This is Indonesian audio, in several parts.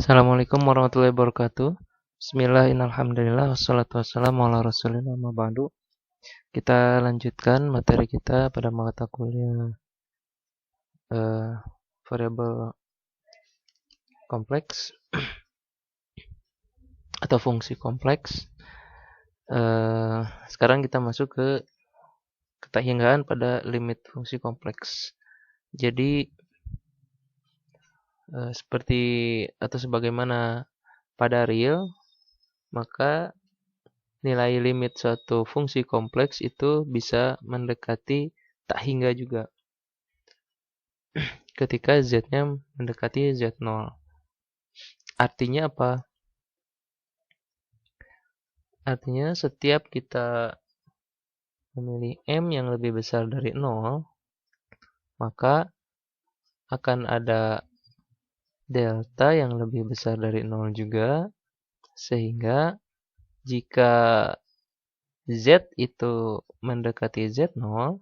Assalamualaikum warahmatullahi wabarakatuh. Bismillahirrahmanirrahim. Wassalatu wassalamu ala rasulillah ma ba'du. Kita lanjutkan materi kita pada mata kuliah variabel kompleks atau fungsi kompleks. Sekarang kita masuk ke ketahinggaan pada limit fungsi kompleks. Jadi seperti atau sebagaimana pada real, maka nilai limit suatu fungsi kompleks itu bisa mendekati tak hingga juga ketika z-nya mendekati z0. Artinya apa? Artinya setiap kita memilih m yang lebih besar dari 0, maka akan ada delta yang lebih besar dari 0 juga, sehingga jika z itu mendekati z0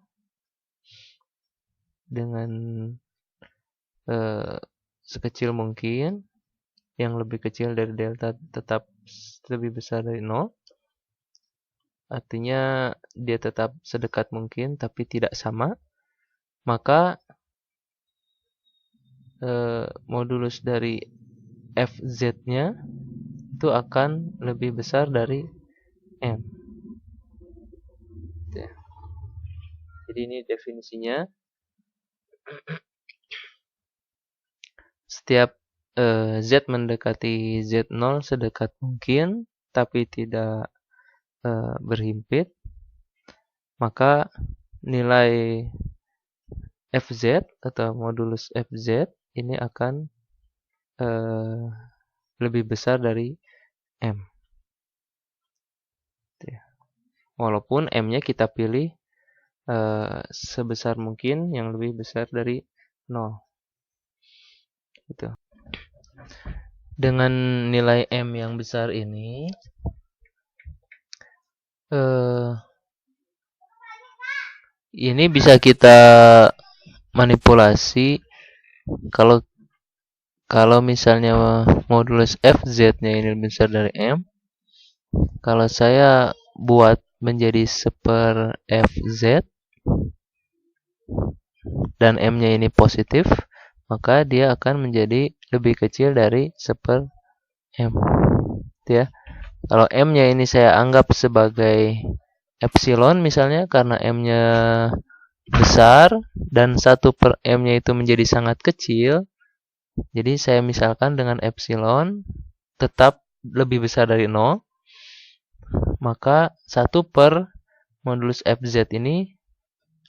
dengan sekecil mungkin, yang lebih kecil dari delta tetap lebih besar dari 0, artinya dia tetap sedekat mungkin tapi tidak sama, maka modulus dari fz-nya itu akan lebih besar dari m. Jadi ini definisinya. Setiap z mendekati z0 sedekat mungkin tapi tidak berhimpit, maka nilai fz atau modulus fz ini akan lebih besar dari m. Walaupun m-nya kita pilih sebesar mungkin yang lebih besar dari 0. Gitu. Dengan nilai m yang besar ini, ini bisa kita manipulasi kalau misalnya modulus fz-nya ini lebih besar dari m. Kalau saya buat menjadi seper fz dan m-nya ini positif, maka dia akan menjadi lebih kecil dari seper m. Ya. Kalau m-nya ini saya anggap sebagai epsilon misalnya, karena m-nya besar dan 1/m-nya itu menjadi sangat kecil, jadi saya misalkan dengan epsilon tetap lebih besar dari 0, maka 1/, modulus fz ini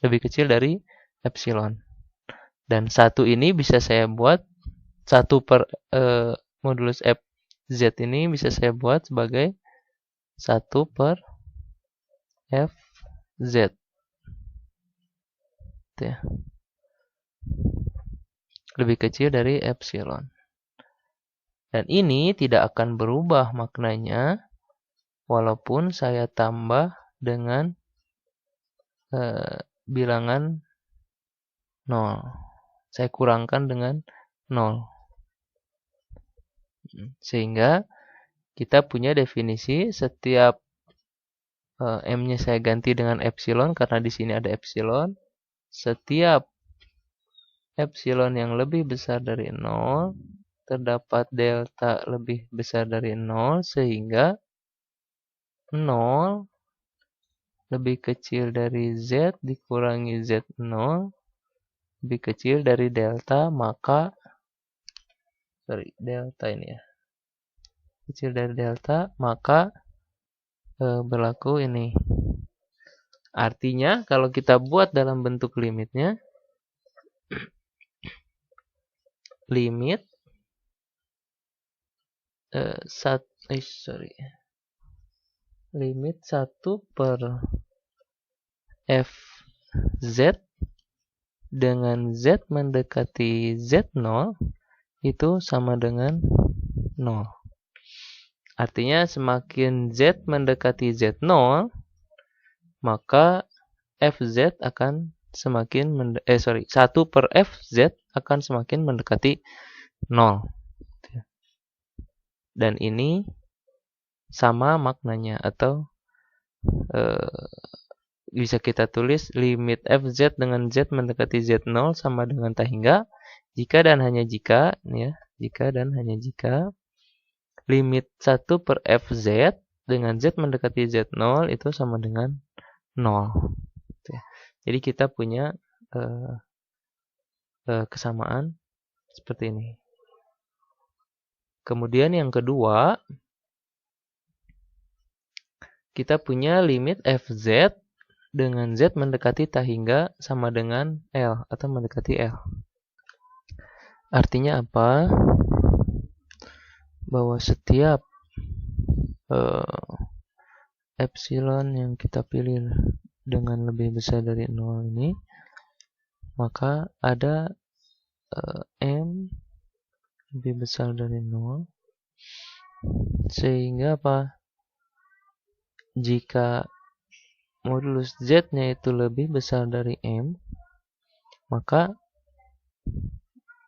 lebih kecil dari epsilon. Dan 1 ini bisa saya buat 1/, modulus fz ini bisa saya buat sebagai 1/fz. Ya. Lebih kecil dari epsilon. Dan ini tidak akan berubah maknanya walaupun saya tambah dengan bilangan 0. Saya kurangkan dengan 0. Sehingga kita punya definisi setiap m-nya saya ganti dengan epsilon karena di sini ada epsilon. Setiap epsilon yang lebih besar dari 0 terdapat delta lebih besar dari 0, sehingga 0 lebih kecil dari z dikurangi z0 lebih kecil dari delta, maka delta ini ya kecil dari delta, maka berlaku ini. Artinya kalau kita buat dalam bentuk limitnya, limit limit 1/fz dengan z mendekati z0 itu sama dengan 0. Artinya semakin z mendekati z0, maka fz akan semakin 1/fz akan semakin mendekati 0. dan ini sama maknanya, atau bisa kita tulis limit fz dengan z mendekati z0 sama dengan tak hingga jika dan hanya jika, ya, jika dan hanya jika limit 1 per fz dengan z mendekati z0 itu sama dengan 0. Jadi kita punya kesamaan seperti ini. Kemudian yang kedua, kita punya limit fz dengan z mendekati tak hingga sama dengan L atau mendekati L. Artinya apa? Bahwa setiap epsilon yang kita pilih dengan lebih besar dari 0 ini, maka ada M lebih besar dari 0, sehingga apa? Jika modulus Z-nya itu lebih besar dari M, maka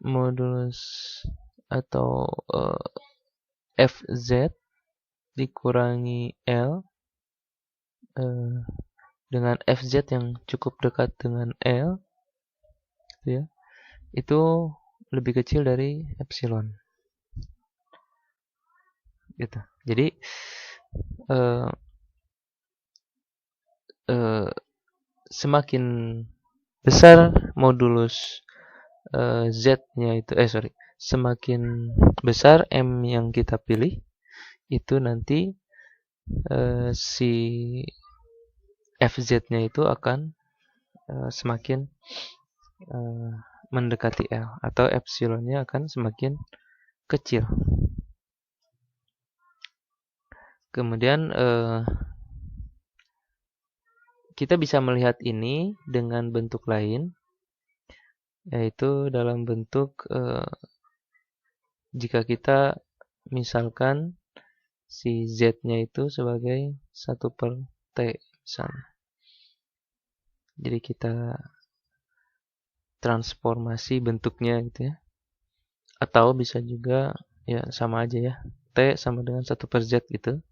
modulus atau Fz dikurangi L dengan Fz yang cukup dekat dengan L, ya, itu lebih kecil dari epsilon. Gitu. Jadi semakin besar modulus Z-nya itu, semakin besar M yang kita pilih, itu nanti si Fz-nya itu akan semakin mendekati L, atau epsilonnya akan semakin kecil. Kemudian kita bisa melihat ini dengan bentuk lain, yaitu dalam bentuk jika kita misalkan si Z-nya itu sebagai 1 per T misalnya. Jadi kita transformasi bentuknya gitu ya. Atau bisa juga ya sama aja ya, T sama dengan 1 per Z gitu.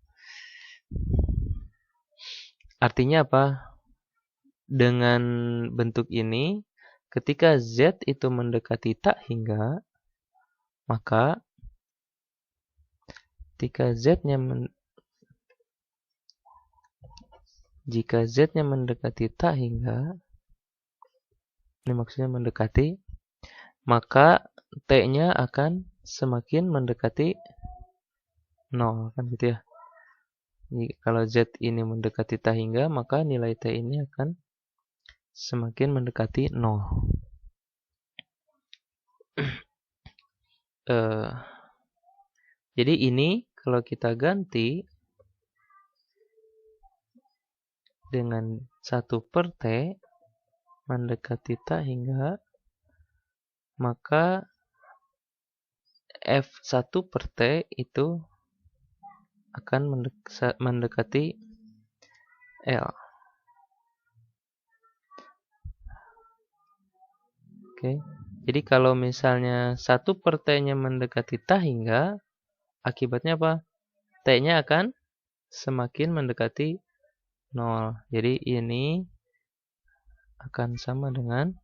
Artinya apa? Dengan bentuk ini, ketika Z itu mendekati tak hingga, maka jika Z-nya mendekati tak hingga, ini maksudnya mendekati, maka T-nya akan semakin mendekati 0, kan gitu ya. Jadi, kalau Z ini mendekati tak hingga, maka nilai T ini akan semakin mendekati 0. Jadi ini kalau kita ganti dengan 1 per T mendekati tak hingga, maka F1 per T itu akan mendekati L. Oke. Jadi kalau misalnya 1 per T-nya mendekati tak hingga, akibatnya apa? T-nya akan semakin mendekati 0. Jadi ini akan sama dengan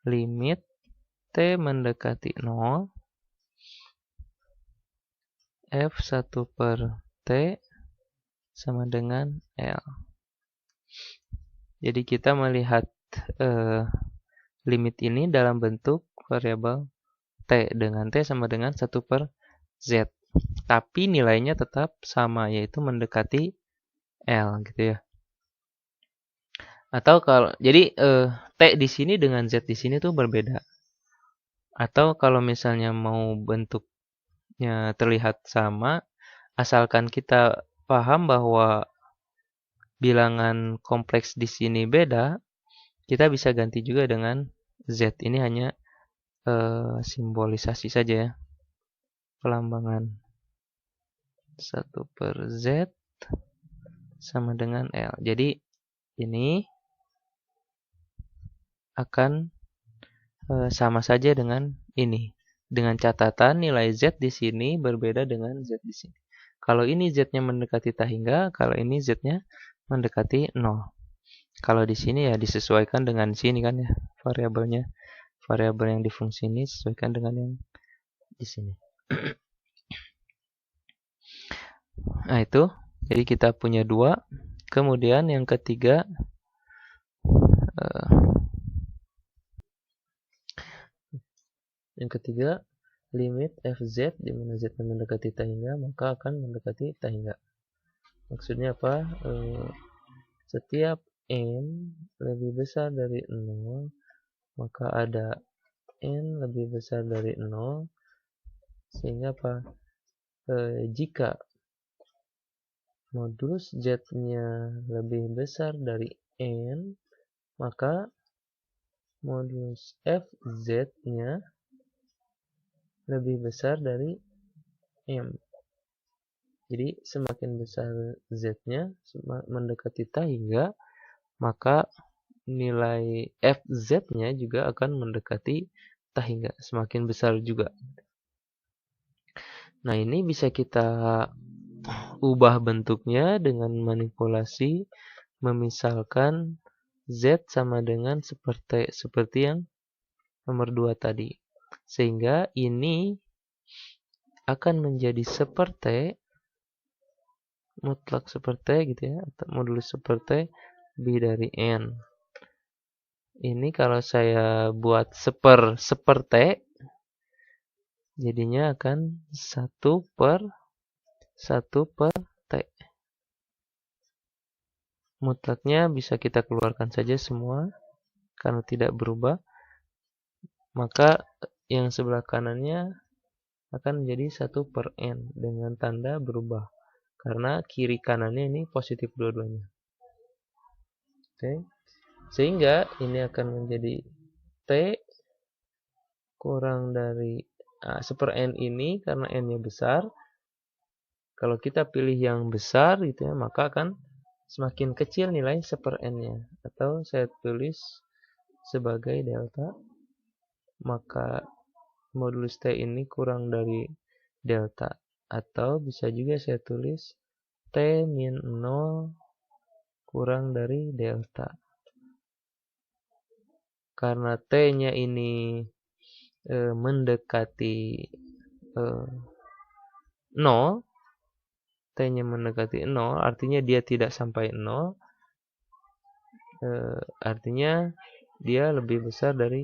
limit T mendekati 0 F1 per T sama dengan L. Jadi kita melihat limit ini dalam bentuk variabel T, dengan T sama dengan 1 per Z. Tapi nilainya tetap sama, yaitu mendekati L gitu ya. Atau kalau jadi T di sini dengan Z di sini tuh berbeda. Atau kalau misalnya mau bentuknya terlihat sama, asalkan kita paham bahwa bilangan kompleks di sini beda, kita bisa ganti juga dengan Z. Ini hanya simbolisasi saja ya. Pelambangan 1 per Z sama dengan L. Jadi ini akan sama saja dengan ini. Dengan catatan nilai Z di sini berbeda dengan Z di sini. Kalau ini Z-nya mendekati tahingga, kalau ini Z-nya mendekati 0. Kalau di sini ya disesuaikan dengan sini kan ya, variabelnya. Variabel yang di fungsi ini disesuaikan dengan yang di sini. Nah itu, jadi kita punya 2. Kemudian yang ketiga, limit fz di mana z mendekati tahingga maka akan mendekati tahingga. Maksudnya apa? Setiap n lebih besar dari 0, maka ada n lebih besar dari 0, sehingga apa? Jika modulus z-nya lebih besar dari n, maka modulus fz-nya lebih besar dari m. Jadi semakin besar z-nya mendekati tahingga, maka nilai fz-nya juga akan mendekati tahingga, semakin besar juga. Nah, ini bisa kita ubah bentuknya dengan manipulasi memisalkan z sama dengan seperti yang nomor 2 tadi. Sehingga ini akan menjadi seperti mutlak seperti gitu ya, atau modulus seperti lebih dari n. Ini kalau saya buat seperti, jadinya akan 1 per T. Mutlaknya bisa kita keluarkan saja semua karena tidak berubah. Maka yang sebelah kanannya akan menjadi 1 per n dengan tanda berubah. Karena kiri kanannya ini positif dua-duanya. Oke. Sehingga ini akan menjadi T kurang dari 1 per n ini karena n-nya besar. Kalau kita pilih yang besar gitu ya, maka akan semakin kecil nilai 1 per n-nya. Atau saya tulis sebagai delta. Maka modulus T ini kurang dari delta. Atau bisa juga saya tulis T min 0 kurang dari delta. Karena T-nya ini mendekati 0, T-nya mendekati 0, artinya dia tidak sampai 0, artinya dia lebih besar dari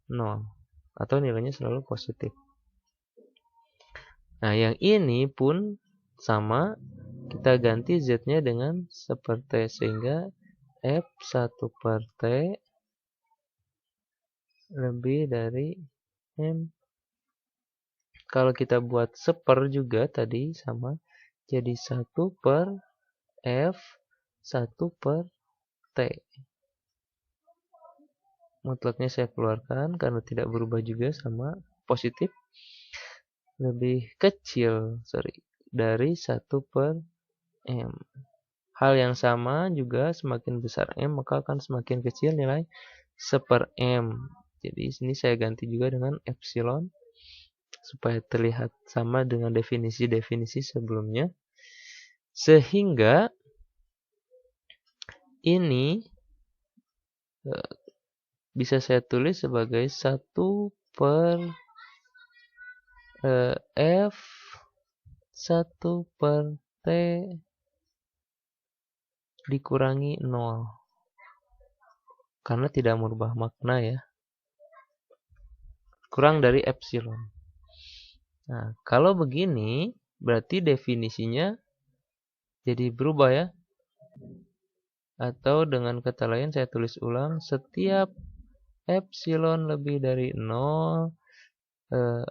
0, atau nilainya selalu positif. Nah, yang ini pun sama, kita ganti Z-nya dengan seperti, sehingga F1 per T lebih dari M. Kalau kita buat seper juga tadi sama, jadi 1 per F 1 per T. Mutlaknya saya keluarkan karena tidak berubah juga sama positif. Lebih kecil dari 1 per M. Hal yang sama juga semakin besar M maka akan semakin kecil nilai 1 per M. Jadi sini saya ganti juga dengan epsilon supaya terlihat sama dengan definisi-definisi sebelumnya. Sehingga ini bisa saya tulis sebagai 1 per F 1 per T dikurangi 0. Karena tidak merubah makna ya. Kurang dari epsilon. Nah, kalau begini berarti definisinya jadi berubah ya. Atau dengan kata lain saya tulis ulang, setiap epsilon lebih dari 0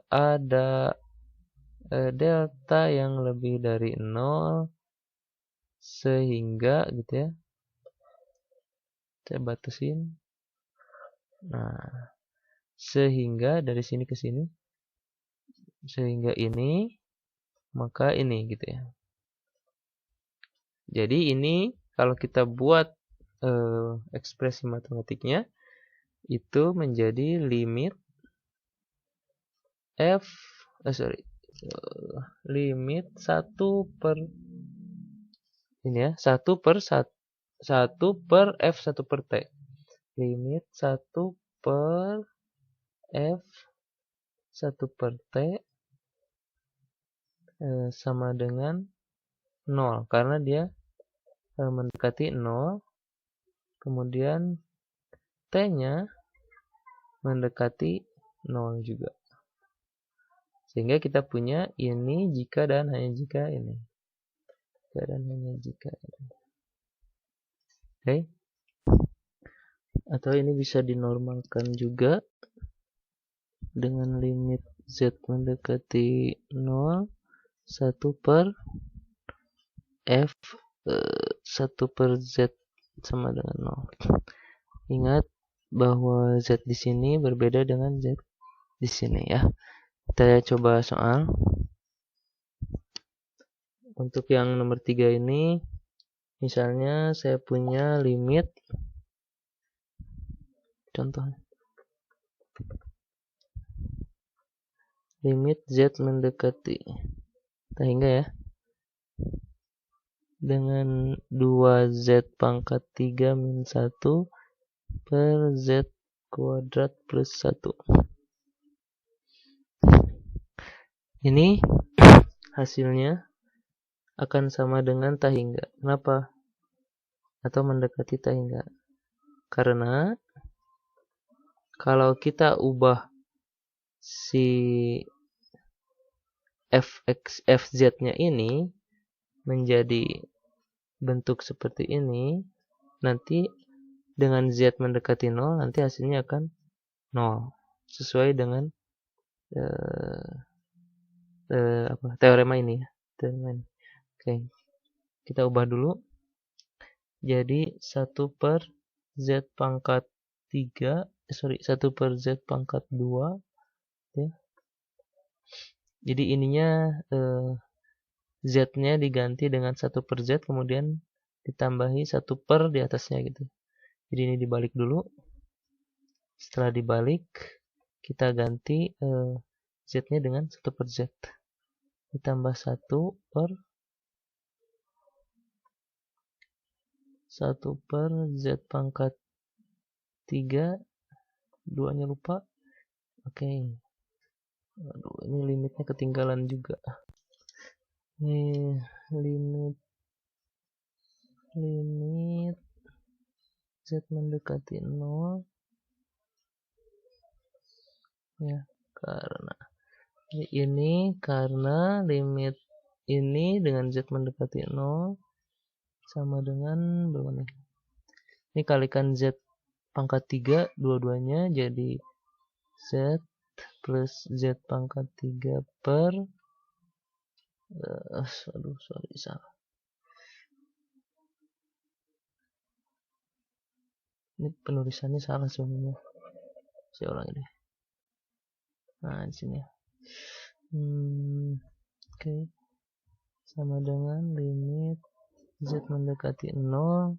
ada delta yang lebih dari 0 sehingga gitu ya. Saya batasin. Nah, sehingga dari sini ke sini, sehingga ini, maka ini gitu ya. Jadi ini kalau kita buat ekspresi matematiknya, itu menjadi limit F limit 1 per ini ya, 1 per 1 per F 1 per T. Limit 1 per F 1 per T sama dengan 0 karena dia mendekati 0, kemudian T-nya mendekati 0 juga. Sehingga kita punya ini jika dan hanya jika ini. Jika dan hanya jika ini. Oke. Atau ini bisa dinormalkan juga dengan limit Z mendekati 0, 1 per F 1 per Z sama dengan 0. Ingat bahwa Z di sini berbeda dengan Z di sini ya. Kita coba soal. Untuk yang nomor 3 ini, misalnya saya punya limit, contoh, limit Z mendekati, sehingga ya, dengan 2Z pangkat 3 min 1 per Z kuadrat plus 1. Ini hasilnya akan sama dengan tak hingga. Kenapa? Atau mendekati tak hingga. Karena kalau kita ubah si fz-nya ini menjadi bentuk seperti ini, nanti dengan z mendekati 0, nanti hasilnya akan 0. Sesuai dengan teorema ini ya. Oke. Kita ubah dulu. Jadi 1 per Z pangkat 3, 1 per Z pangkat 2 ya. Jadi ininya Z-nya diganti dengan 1 per Z, kemudian ditambahi 1 per di atasnya gitu. Jadi ini dibalik dulu. Setelah dibalik, kita ganti Z-nya dengan 1 per Z. Ditambah 1 per 1 per Z pangkat 3, 2-nya lupa. Oke. Aduh, ini limitnya ketinggalan juga. Ini limit Z mendekati 0 ya, karena limit ini dengan Z mendekati 0 sama dengan berapa nih? Ini kalikan Z pangkat 3 dua-duanya jadi Z plus Z pangkat 3 per salah. Ini penulisannya salah sebenarnya. Saya ulangi deh. Nah, di sini ya. Oke. Sama dengan limit Z mendekati 0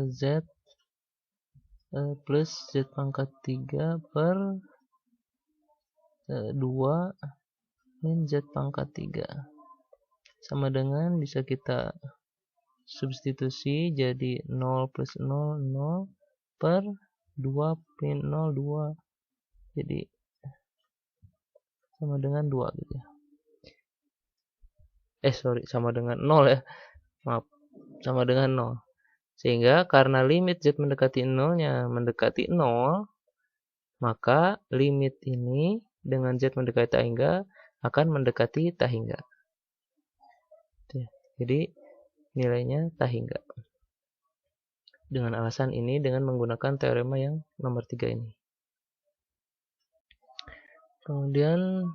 Z plus Z pangkat 3 per 2 min Z pangkat 3 sama dengan bisa kita substitusi jadi 0 plus 0 0 per 2 min 0 2, jadi sama dengan 2 gitu ya. Sama dengan 0 ya, maaf, sama dengan 0. Sehingga karena limit Z mendekati 0-nya mendekati 0, maka limit ini dengan Z mendekati tak hingga akan mendekati tak hingga. Jadi nilainya tak hingga. Dengan alasan ini, dengan menggunakan teorema yang nomor 3 ini. Kemudian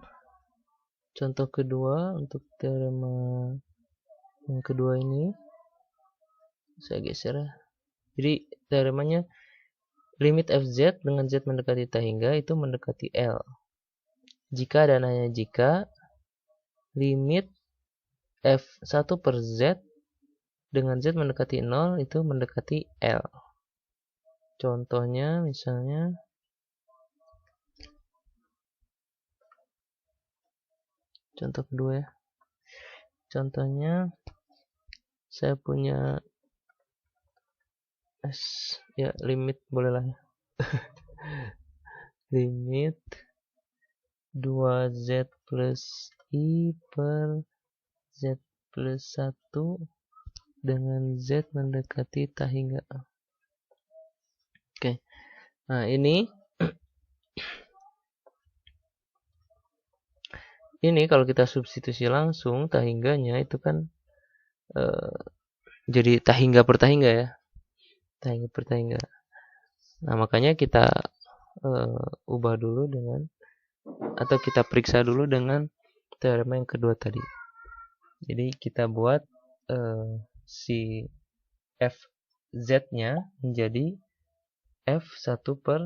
contoh kedua untuk teorema yang kedua ini saya geser ya. Jadi teoremanya limit fz dengan z mendekati tak hingga itu mendekati L. Jika dan hanya jika limit f1 per z dengan z mendekati 0 itu mendekati L. Contohnya misalnya contoh kedua ya. Contohnya saya punya ya limit boleh lah ya. Limit 2z plus i per z plus 1 dengan z mendekati tak hingga. Oke. Nah, ini kalau kita substitusi langsung tak hingganya itu kan jadi tak hingga per tak hingga ya. Tak hingga per tak hingga. Nah, makanya kita ubah dulu dengan atau kita periksa dulu dengan teorema yang kedua tadi. Jadi kita buat si fz-nya menjadi f1 per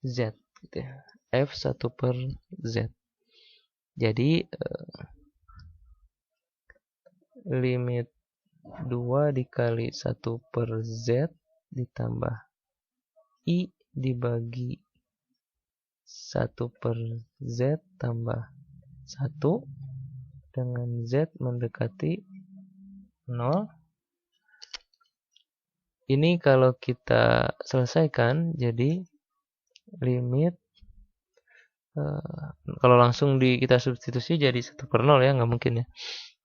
z gitu ya. f1 per z. Jadi limit 2 dikali 1 per z ditambah i dibagi 1 per z tambah 1 dengan z mendekati 0. Ini kalau kita selesaikan jadi limit kalau langsung kita substitusi jadi 1 per 0 ya, nggak mungkin ya.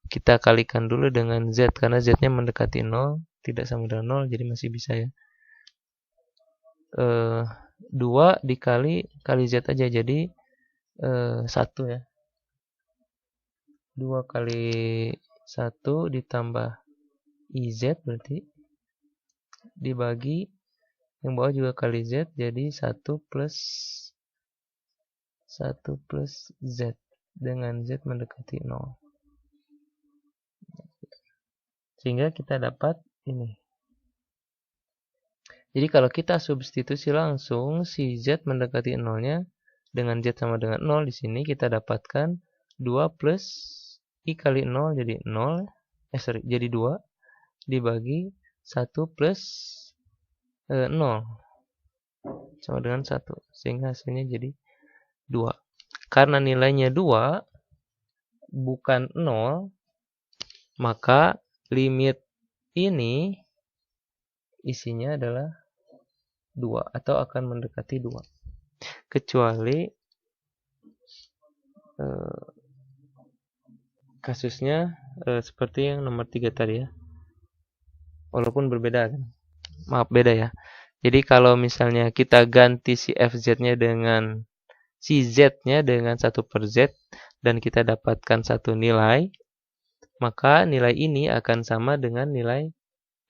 Kita kalikan dulu dengan z karena z-nya mendekati 0, tidak sama dengan 0, jadi masih bisa ya. 2 dikali z aja jadi 1 ya. 2 kali 1 ditambah iz berarti dibagi yang bawah juga kali z jadi 1 plus z dengan z mendekati 0. Sehingga kita dapat ini. Jadi kalau kita substitusi langsung si z mendekati 0-nya dengan z sama dengan 0 di sini kita dapatkan 2 plus i kali 0 jadi 0. Jadi 2 dibagi 1 plus 0 sama dengan 1. Sehingga hasilnya jadi 2. Karena nilainya 2 bukan 0, maka limit ini isinya adalah 2 atau akan mendekati 2. Kecuali kasusnya seperti yang nomor 3 tadi ya. Walaupun berbeda kan. Maaf, beda ya. Jadi kalau misalnya kita ganti si fz-nya dengan si z-nya dengan 1 per z dan kita dapatkan satu nilai, maka nilai ini akan sama dengan nilai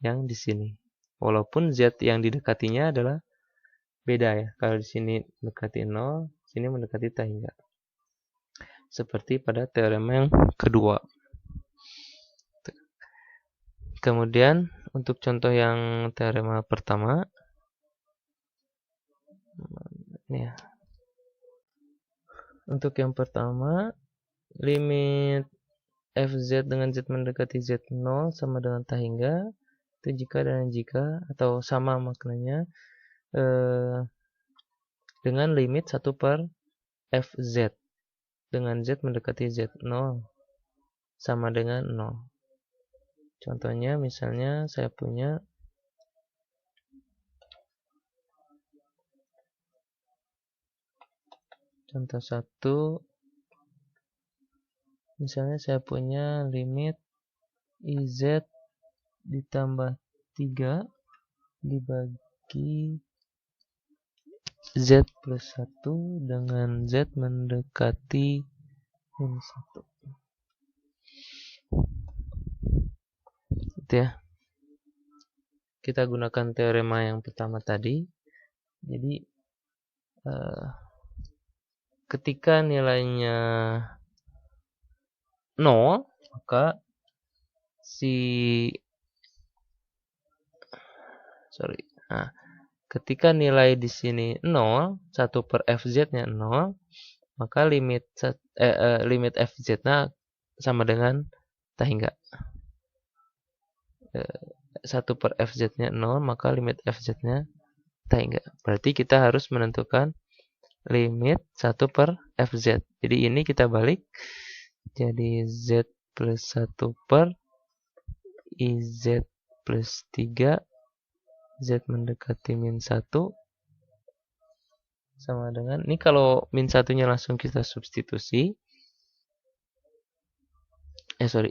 yang di sini. Walaupun z yang didekatinya adalah beda ya. Kalau di sini mendekati 0, sini mendekati tak hingga. Seperti pada teorema yang kedua. Kemudian untuk contoh yang teorema pertama, ini ya. Untuk yang pertama, limit fz dengan z mendekati z0 sama dengan tak hingga itu jika dan jika atau sama maknanya dengan limit 1 per fz dengan z mendekati z0 sama dengan 0. Contohnya misalnya saya punya contoh 1, misalnya saya punya limit iz ditambah 3 dibagi z plus 1 dengan z mendekati minus 1. Itu ya. Kita gunakan teorema yang pertama tadi. Jadi ketika nilainya 0, maka ketika nilai di sini 0, 1 per fz-nya 0, maka limit fz-nya sama dengan tak hingga. 1 per fz-nya 0, maka limit fz-nya tak hingga. Berarti kita harus menentukan limit 1 per fz. Jadi ini kita balik. Jadi z plus 1 per iz plus 3, z mendekati min 1, sama dengan, ini kalau min 1-nya langsung kita substitusi.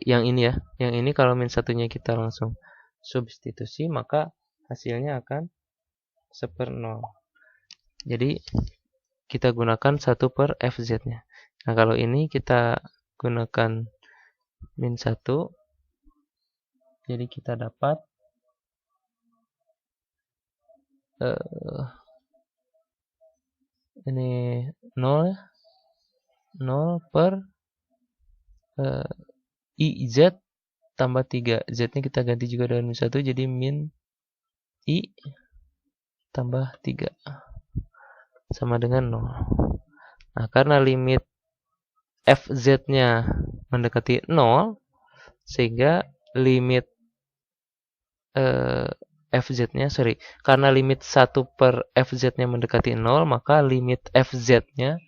Yang ini ya. Yang ini kalau min 1-nya kita langsung substitusi, maka hasilnya akan 1/0. Jadi kita gunakan 1 per fz-nya. Nah, kalau ini kita gunakan min 1, jadi kita dapat ini 0 per iz tambah 3. Z-nya kita ganti juga dengan min 1, jadi min i tambah 3 sama dengan 0. Nah, karena limit fz-nya mendekati 0, sehingga limit karena limit 1 per fz-nya mendekati 0, maka limit fz-nya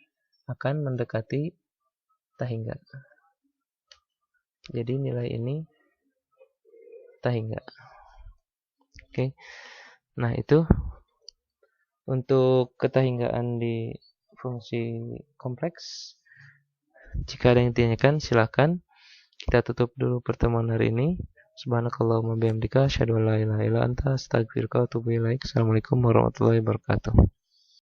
akan mendekati tahingga. Jadi nilai ini tahingga. Oke. Nah, itu untuk ketahinggaan di fungsi kompleks. Jika ada yang ditanyakan, silakan. Kita tutup dulu pertemuan hari ini. Subhanakallahumma bihamdika asyhadu an la ilaha illa anta astaghfiruka wa atubu ilaik. Assalamualaikum warahmatullahi wabarakatuh.